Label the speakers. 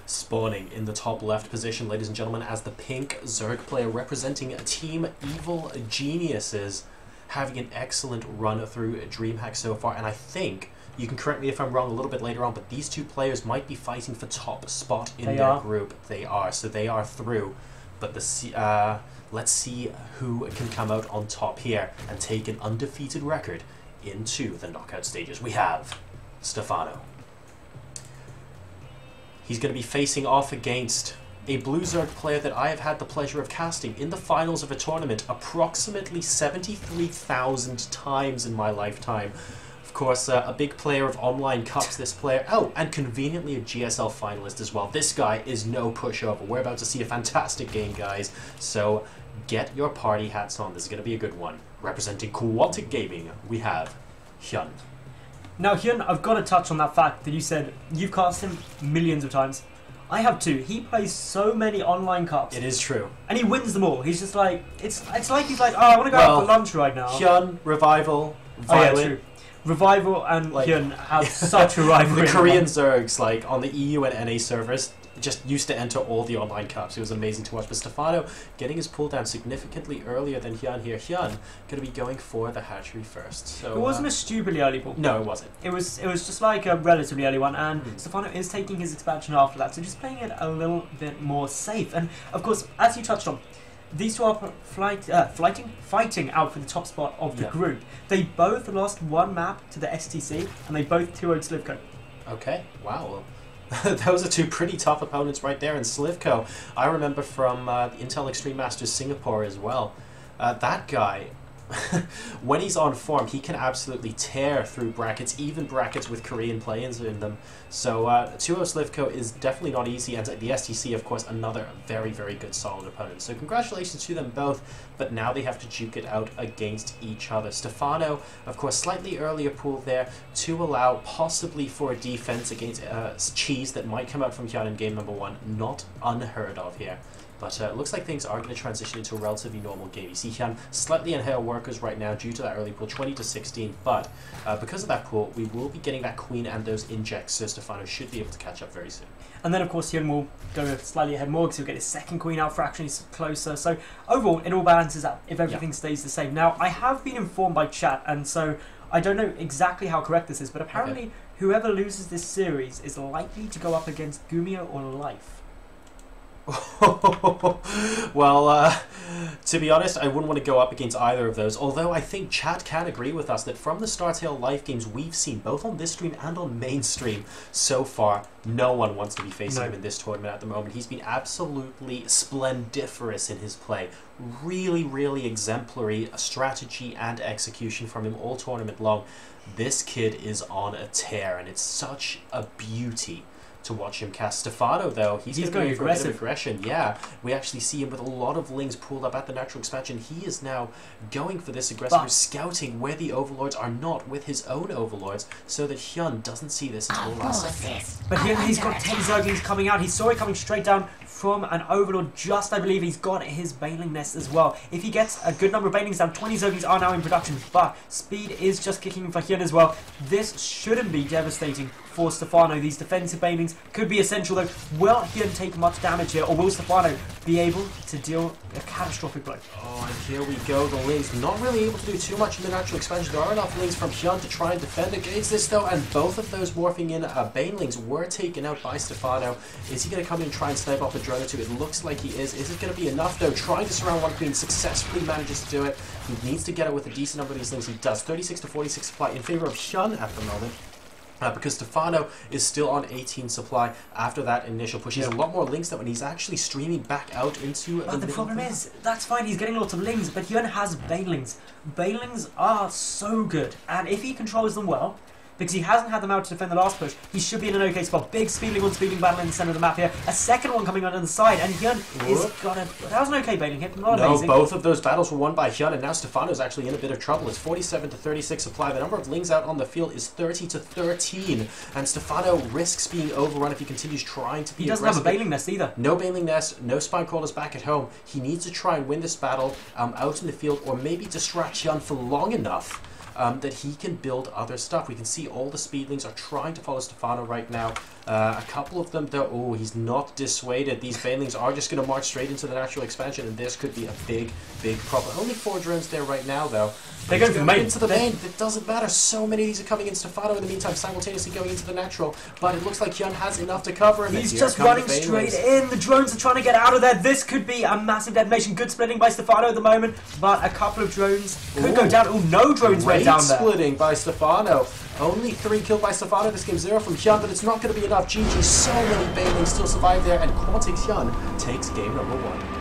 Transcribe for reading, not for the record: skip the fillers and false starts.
Speaker 1: spawning in the top left position, ladies and gentlemen, as the pink Zerg player representing Team Evil Geniuses, having an excellent run through DreamHack so far. And I think, you can correct me if I'm wrong a little bit later on, but these two players might be fighting for top spot in their group. They are, so they are through. But let's see who can come out on top here and take an undefeated record into the knockout stages. We have Stephano. He's going to be facing off against a Blue Zerg player that I have had the pleasure of casting in the finals of a tournament approximately 73,000 times in my lifetime. Of course, a big player of online cups, this player. Oh, and conveniently a GSL finalist as well. This guy is no pushover. We're about to see a fantastic game, guys. So get your party hats on. This is going to be a good one. Representing Quantic Gaming, we have HyuN.
Speaker 2: Now, HyuN, I've got to touch on that fact that you said you've cast him millions of times. I have too. He plays so many online cups.
Speaker 1: It is true.
Speaker 2: And he wins them all. He's just like, it's like he's like, oh, I want to go out for lunch right now.
Speaker 1: HyuN, Revival, Violet.
Speaker 2: Oh, yeah, true. Revival and HyuN have such a rivalry.
Speaker 1: The Korean Zergs, like on the EU and NA servers, just used to enter all the online cups. It was amazing to watch. But Stephano getting his pull down significantly earlier than HyuN here. HyuN going to be going for the hatchery first. So
Speaker 2: it wasn't a stupidly early pull.
Speaker 1: No, it wasn't.
Speaker 2: It was just like a relatively early one, and Stephano is taking his expansion after that, so just playing it a little bit more safe. And of course, as you touched on, these two are fighting out for the top spot of the group. They both lost one map to the STC, and they both 2-0'd Slivko.
Speaker 1: Okay, wow. Those are two pretty tough opponents right there. And Slivko, I remember from the Intel Extreme Masters Singapore as well. That guy, when he's on form, he can absolutely tear through brackets, even brackets with Korean play-ins in them. So 2-0 Slivko is definitely not easy, and the STC, of course, another very, very good, solid opponent. So congratulations to them both, but now they have to duke it out against each other. Stephano, of course, slightly earlier pool there to allow possibly for a defense against cheese that might come out from HyuN in game number 1. Not unheard of here. But it looks like things are going to transition into a relatively normal game. You see HyuN slightly in hair workers right now due to that early pool, 20-16. But because of that pool, we will be getting that queen and those injects, so Stephano should be able to catch up very soon.
Speaker 2: And then, of course, HyuN will go slightly ahead more because he'll get his second queen out fractionally closer. So overall, it all balances out if everything stays the same. Now, I have been informed by chat, and so I don't know exactly how correct this is, but apparently whoever loses this series is likely to go up against Gumio or Life.
Speaker 1: Well, to be honest, I wouldn't want to go up against either of those, although I think chat can agree with us that from the StarTale Life games we've seen, both on this stream and on mainstream, so far, no one wants to be facing him in this tournament at the moment. He's been absolutely splendiferous in his play. Really, really exemplary strategy and execution from him all tournament long. This kid is on a tear, and it's such a beauty to watch him cast. Stephano, though, he's going for a bit of aggression. Yeah, we actually see him with a lot of lings pulled up at the natural expansion. He is now going for this aggressive scouting where the overlords are not with his own overlords, so that HyuN doesn't see this until the last second.
Speaker 2: But here he's got 10 Zerglings coming out. He saw it coming straight down from an overlord just, I believe. He's got his Baneling nest as well. If he gets a good number of Banelings down, 20 Zerglings are now in production, but speed is just kicking in for HyuN as well. This shouldn't be devastating for Stephano. These defensive Banelings could be essential though. Will HyuN take much damage here, or will Stephano be able to deal a catastrophic blow?
Speaker 1: Oh, and here we go. The lings not really able to do too much in the natural expansion. There are enough lings from HyuN to try and defend against this though, and both of those morphing in Banelings were taken out by Stephano. Is he going to come in and try and snipe off a drone or two? It looks like he is. Is it going to be enough though? Trying to surround one queen, successfully manages to do it. He needs to get it with a decent number of these lings. He does. 36-46 supply in favor of HyuN at the moment. Because Stephano is still on 18 supply after that initial push. He has a lot more lings though, and he's actually streaming back out into
Speaker 2: the problem is, that's fine, he's getting lots of lings, but HyuN has Banelings. Banelings are so good, and if he controls them well, because he hasn't had them out to defend the last push, he should be in an okay spot. Big speedling on speedling battle in the centre of the map here. A second one coming on the side, and HyuN is gonna... That was an okay Baneling hit, not amazing.
Speaker 1: No, both of those battles were won by HyuN, and now Stephano's actually in a bit of trouble. It's 47-36 supply. The number of lings out on the field is 30-13, and Stephano risks being overrun if he continues trying to be aggressive.
Speaker 2: He doesn't have a Baneling nest either.
Speaker 1: No Baneling nest, no Spine Crawlers back at home. He needs to try and win this battle out in the field, or maybe distract HyuN for long enough that he can build other stuff. We can see all the speedlings are trying to follow Stephano right now. A couple of them, though, oh, he's not dissuaded. These Banelings are just going to march straight into the natural expansion, and this could be a big, big problem. Only 4 drones there right now, though.
Speaker 2: They're going for the main.
Speaker 1: Into the main. It doesn't matter. So many of these are coming in. Stephano, in the meantime, simultaneously going into the natural. But it looks like HyuN has enough to cover him.
Speaker 2: He's just running straight in. The drones are trying to get out of there. This could be a massive detonation. Good splitting by Stephano at the moment. But a couple of drones could go down. Oh, no drones went down there.
Speaker 1: Splitting by Stephano. Only 3 killed by Stephano. This game 0 from HyuN, but it's not going to be enough. GG. So many Banelings still survive there. And Quantix HyuN takes game number 1.